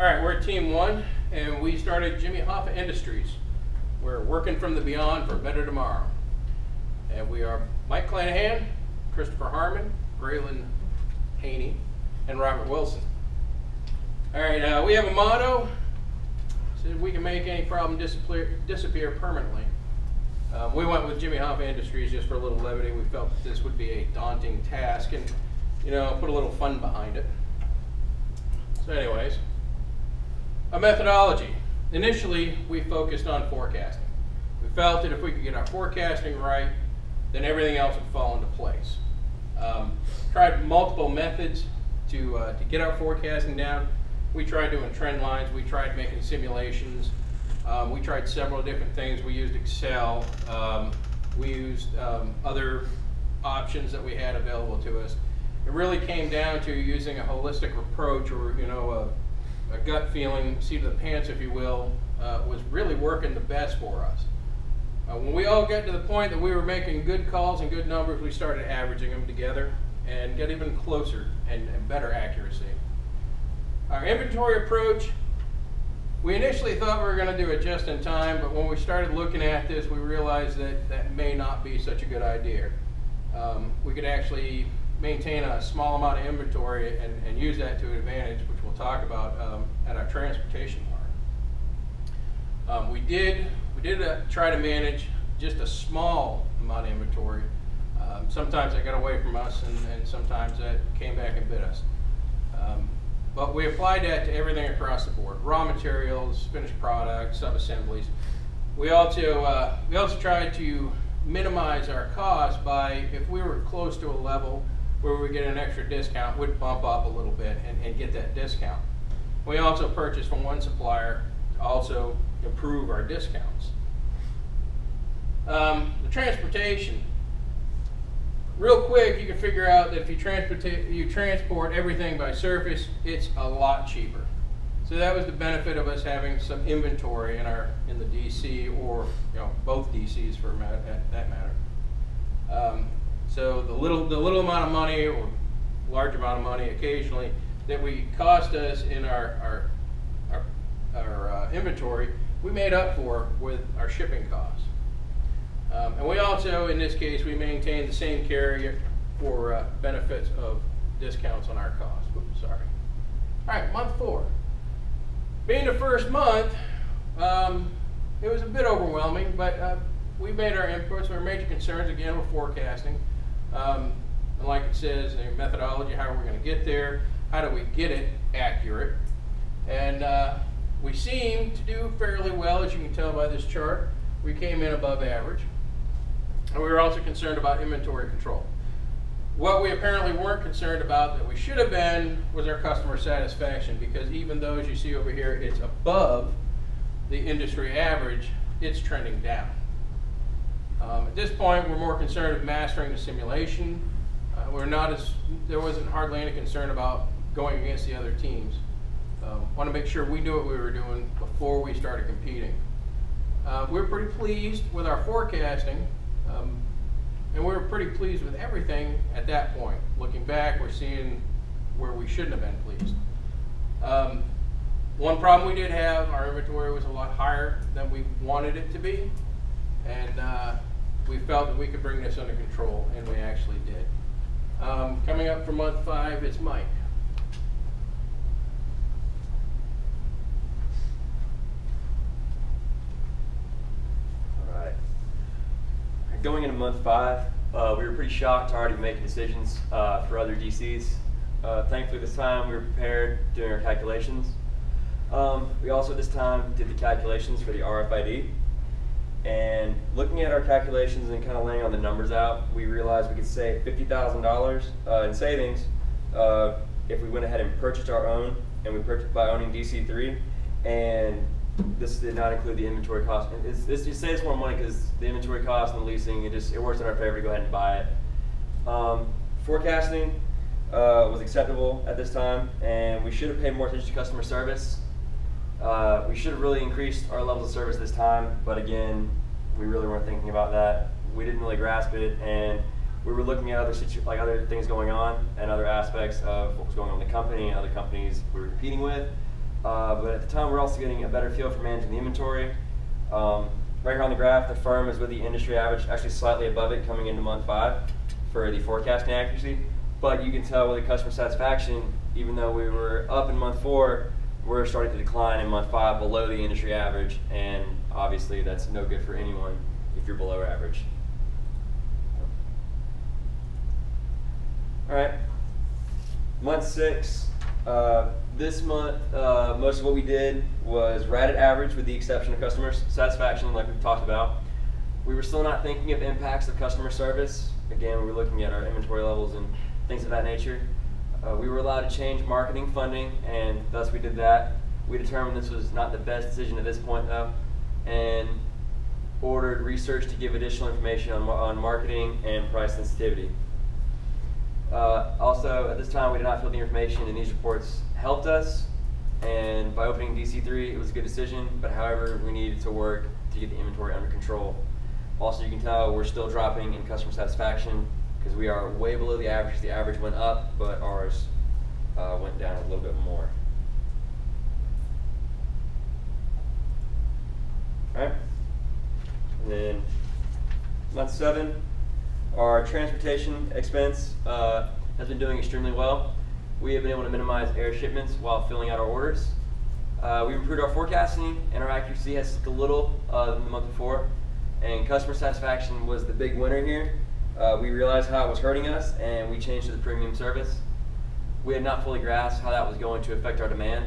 All right, we're at Team 1, and we started Jimmy Hoffa Industries. We're working from the beyond for a better tomorrow. And we are Mike Clanahan, Christopher Harmon, Braylon Haney, and Robert Wilson. All right, we have a motto. It says we can make any problem disappear permanently. We went with Jimmy Hoffa Industries just for a little levity. We felt that this would be a daunting task and, you know, put a little fun behind it. So anyways, a methodology. Initially, we focused on forecasting. We felt that if we could get our forecasting right, then everything else would fall into place. Tried multiple methods to get our forecasting down. We tried doing trend lines. We tried making simulations. We tried several different things. We used Excel. We used other options that we had available to us. It really came down to using a holistic approach, or a gut feeling, seat of the pants, if you will, was really working the best for us. When we all got to the point that we were making good calls and good numbers, we started averaging them together and got even closer and better accuracy. Our inventory approach, we initially thought we were going to do it just in time, but when we started looking at this, we realized that that may not be such a good idea. We could actually maintain a small amount of inventory and use that to advantage, which we'll talk about at our transportation part. We did try to manage just a small amount of inventory. Sometimes that got away from us, and sometimes that came back and bit us. But we applied that to everything across the board: raw materials, finished products, sub-assemblies. We also tried to minimize our costs by, if we were close to a level where we get an extra discount, we'd bump up a little bit and get that discount. We also purchased from one supplier to also improve our discounts. The transportation. Real quick, you can figure out that if you transport everything by surface, it's a lot cheaper. So that was the benefit of us having some inventory in the DC, or both DCs for that matter. So the little amount of money, or large amount of money occasionally, that we cost us in our inventory, we made up for with our shipping costs. And we also, in this case, we maintained the same carrier for benefits of discounts on our costs. Oops, sorry. All right, month 4. Being the first month, it was a bit overwhelming, but we made our inputs. Our major concerns, again, were forecasting. And like it says, the methodology, how are we going to get there? How do we get it accurate? And we seem to do fairly well, as you can tell by this chart. We came in above average. And we were also concerned about inventory control. What we apparently weren't concerned about, that we should have been, was our customer satisfaction, because even though, as you see over here, it's above the industry average, it's trending down. At this point, we're more concerned with mastering the simulation. There wasn't hardly any concern about going against the other teams. Want to make sure we knew what we were doing before we started competing. We're pretty pleased with our forecasting, and we were pretty pleased with everything at that point. Looking back, we're seeing where we shouldn't have been pleased. One problem we did have, our inventory was a lot higher than we wanted it to be, and we felt that we could bring this under control, and we actually did. Coming up for month 5 is Mike. Going into month 5, we were pretty shocked to already be making decisions for other DCs. Thankfully this time we were prepared, doing our calculations. We also this time did the calculations for the RFID. And looking at our calculations and kind of laying on the numbers out, we realized we could save $50,000 in savings if we went ahead and purchased our own, and we purchased by owning DC3. And this did not include the inventory cost. You saves more money because the inventory cost and the leasing, it works in our favor to go ahead and buy it. Forecasting was acceptable at this time, and we should have paid more attention to customer service. We should have really increased our levels of service this time, but again, we really weren't thinking about that. We didn't really grasp it, and we were looking at other things going on and other aspects of what was going on in the company and other companies we were competing with. but at the time we were also getting a better feel for managing the inventory. Right here on the graph, the firm is with the industry average, actually slightly above it coming into month 5 for the forecasting accuracy. But you can tell with the customer satisfaction, even though we were up in month 4, we're starting to decline in month 5 below the industry average, and obviously that's no good for anyone if you're below average. All right, month 6. This month, most of what we did was right at average with the exception of customer satisfaction, like we've talked about. We were still not thinking of impacts of customer service. Again, we were looking at our inventory levels and things of that nature. We were allowed to change marketing funding, and thus we did that. We determined this was not the best decision at this point, though, and ordered research to give additional information on marketing and price sensitivity. Also, at this time, we did not feel the information in these reports helped us, and by opening DC3, it was a good decision, but however, we needed to work to get the inventory under control. Also, you can tell we're still dropping in customer satisfaction because we are way below the average. The average went up, but ours went down a little bit more. All right, and then month 7. Our transportation expense has been doing extremely well. We have been able to minimize air shipments while filling out our orders. We've improved our forecasting, and our accuracy has slipped a little than the month before. And customer satisfaction was the big winner here. We realized how it was hurting us, and we changed to the premium service. We had not fully grasped how that was going to affect our demand.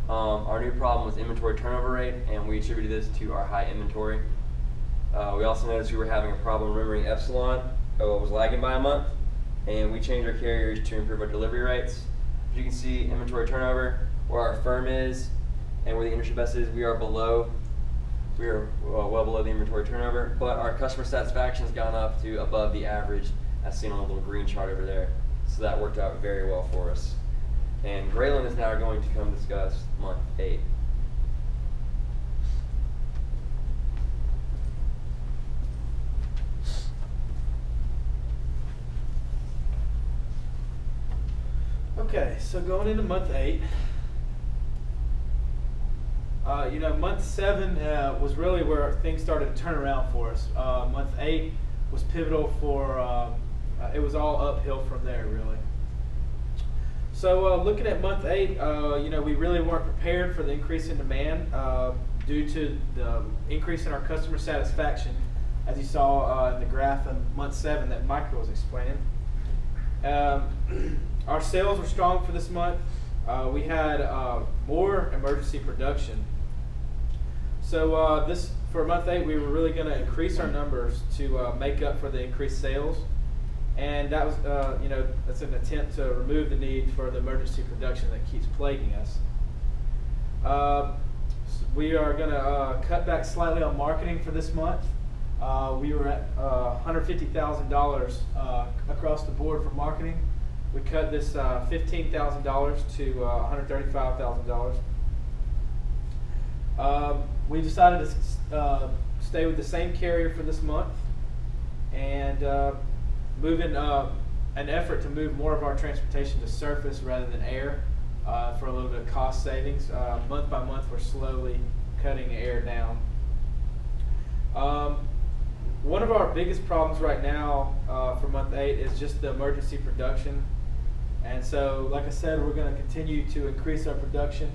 Our new problem was inventory turnover rate, and we attributed this to our high inventory. We also noticed we were having a problem remembering Epsilon. Was lagging by a month, and we changed our carriers to improve our delivery rates. As you can see, inventory turnover, where our firm is, and where the industry best is, we are well below the inventory turnover, but our customer satisfaction has gone up to above the average, as seen on the little green chart over there. So that worked out very well for us. And Graylin is now going to come discuss month 8. Okay, so going into month 8, month 7 was really where things started to turn around for us. Month 8 was pivotal for, it was all uphill from there, really. So looking at month 8, we really weren't prepared for the increase in demand due to the increase in our customer satisfaction, as you saw in the graph in month 7 that Michael was explaining. Our sales were strong for this month. We had more emergency production. So for month 8, we were really going to increase our numbers to make up for the increased sales, and that was, that's an attempt to remove the need for the emergency production that keeps plaguing us. We are going to cut back slightly on marketing for this month. We were at $150,000 across the board for marketing. We cut this $15,000 to $135,000. We decided to stay with the same carrier for this month and move in an effort to move more of our transportation to surface rather than air for a little bit of cost savings. Month by month, we're slowly cutting air down. One of our biggest problems right now for month 8 is just the emergency production. And so, like I said, we're going to continue to increase our production.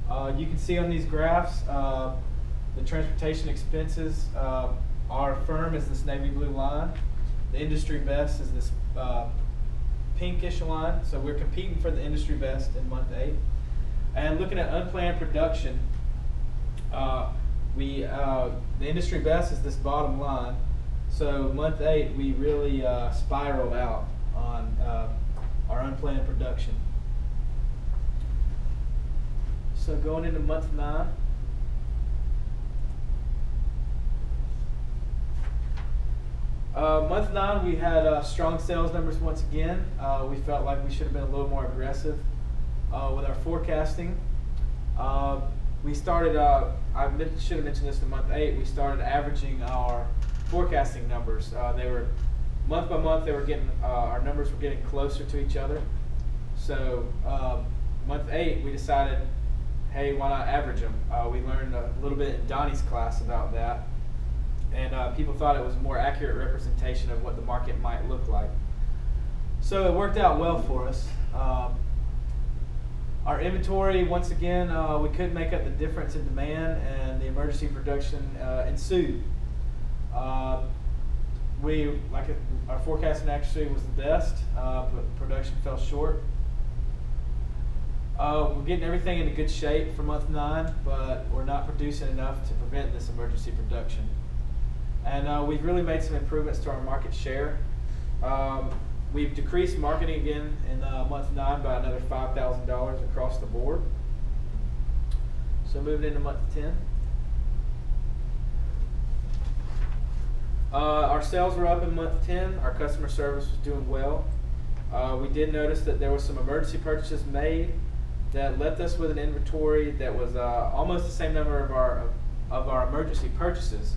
You can see on these graphs the transportation expenses. Our firm is this navy blue line. The industry best is this pinkish line. So we're competing for the industry best in month 8. And looking at unplanned production, the industry best is this bottom line. So month 8, we really spiraled out on our unplanned production. So going into month 9. Month 9, we had strong sales numbers once again. We felt like we should have been a little more aggressive with our forecasting. We started, I should have mentioned this in month 8, we started averaging our forecasting numbers. They were, month by month, they were getting, our numbers were getting closer to each other. So month 8, we decided, hey, why not average them? We learned a little bit in Donnie's class about that, and people thought it was a more accurate representation of what the market might look like. So it worked out well for us. Our inventory, once again, we couldn't make up the difference in demand, and the emergency production ensued. Our forecasting accuracy was the best, but production fell short. We're getting everything into good shape for month 9, but we're not producing enough to prevent this emergency production. And we've really made some improvements to our market share. We've decreased marketing again in month 9 by another $5,000 across the board. So moving into month 10. Our sales were up in month 10. Our customer service was doing well. We did notice that there was some emergency purchases made that left us with an inventory that was almost the same number of our emergency purchases.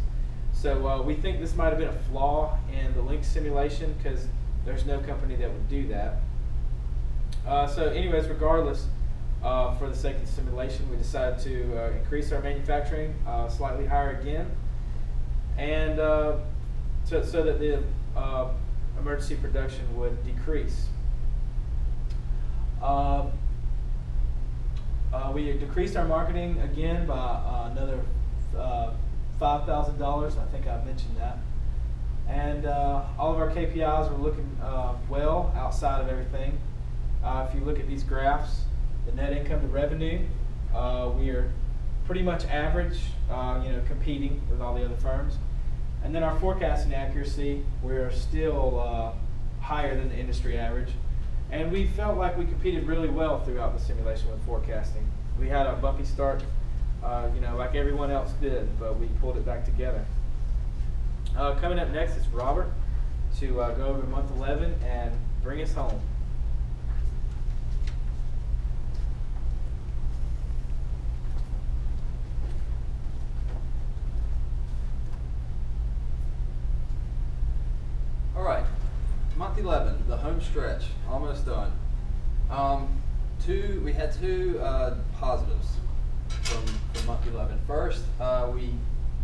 So we think this might have been a flaw in the link simulation, because there's no company that would do that. So anyways, regardless, for the sake of the simulation, we decided to increase our manufacturing slightly higher again, and so that the emergency production would decrease. We decreased our marketing again by another $5,000. I think I mentioned that. And all of our KPIs were looking well outside of everything. If you look at these graphs, the net income to revenue, we are pretty much average, competing with all the other firms. And then our forecasting accuracy, we're still higher than the industry average. And we felt like we competed really well throughout the simulation with forecasting. We had a bumpy start, like everyone else did, but we pulled it back together. Coming up next is Robert to go over month 11 and bring us home. All right, month 11, the home stretch, almost done. We had two positives from month 11. First, we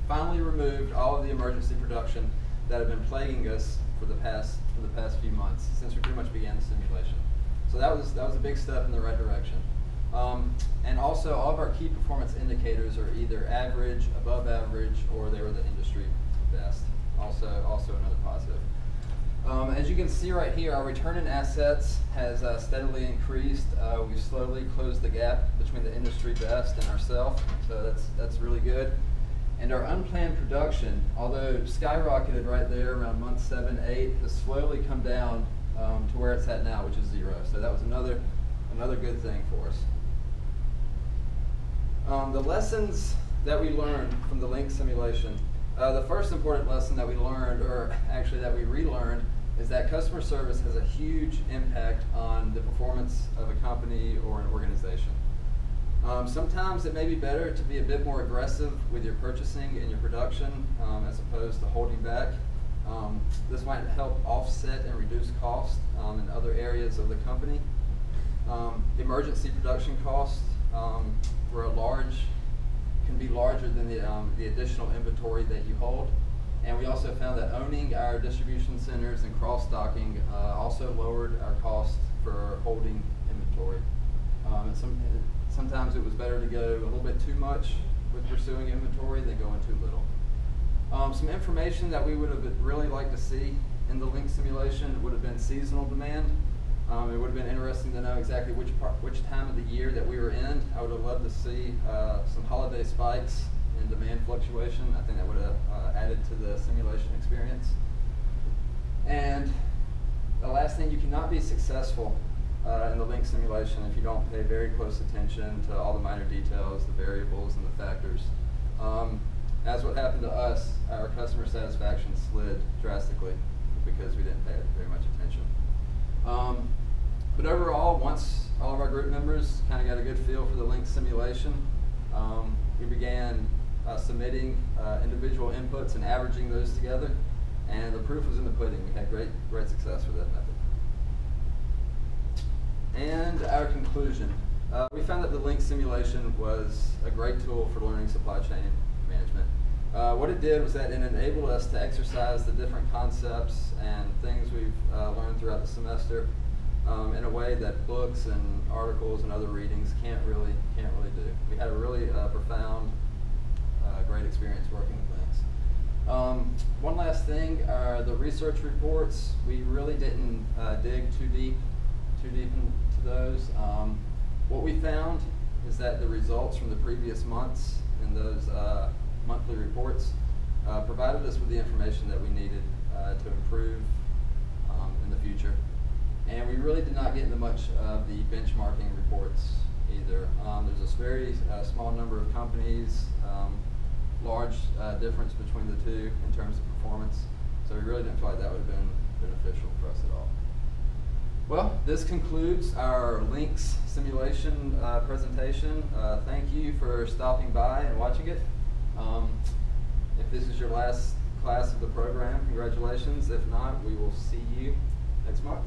finally removed all of the emergency production that had been plaguing us for the past few months, since we pretty much began the simulation. So that was a big step in the right direction. And also, all of our key performance indicators are either average, above average, or they were the industry best. Also another positive. As you can see right here, our return on assets has steadily increased. We've slowly closed the gap between the industry best and ourselves, so that's really good. And our unplanned production, although skyrocketed right there around month 7, 8, has slowly come down to where it's at now, which is 0. So that was another good thing for us. The lessons that we learned from the link simulation. The first important lesson that we learned, or actually that we relearned, is that customer service has a huge impact on the performance of a company or an organization. Sometimes it may be better to be a bit more aggressive with your purchasing and your production as opposed to holding back. This might help offset and reduce costs in other areas of the company. Emergency production costs can be larger than the additional inventory that you hold. And we also found that owning our distribution centers and cross-stocking also lowered our costs for holding inventory. And sometimes it was better to go a little bit too much with pursuing inventory than going too little. Some information that we would have really liked to see in the link simulation would have been seasonal demand. It would have been interesting to know exactly which time of the year that we were in. I would have loved to see some holiday spikes in demand fluctuation. I think that would have added to the simulation experience. And the last thing, you cannot be successful in the link simulation if you don't pay very close attention to all the minor details, the variables, and the factors. As what happened to us, our customer satisfaction slid drastically because we didn't pay very much attention. But overall, once all of our group members kind of got a good feel for the link simulation, we began submitting individual inputs and averaging those together, and the proof was in the pudding. We had great success with that method. And our conclusion. We found that the link simulation was a great tool for learning supply chain management. What it did was that it enabled us to exercise the different concepts and things we've learned throughout the semester in a way that books and articles and other readings can't really do. We had a really profound, great experience working with links. One last thing, the research reports, we really didn't dig too deep into those. What we found is that the results from the previous months in those monthly reports provided us with the information that we needed to improve in the future. And we really did not get into much of the benchmarking reports either. There's a very small number of companies, large difference between the two in terms of performance. So we really didn't feel like that would have been beneficial for us at all. Well, this concludes our links simulation presentation. Thank you for stopping by and watching it. If this is your last class of the program, congratulations. If not, we will see you next month.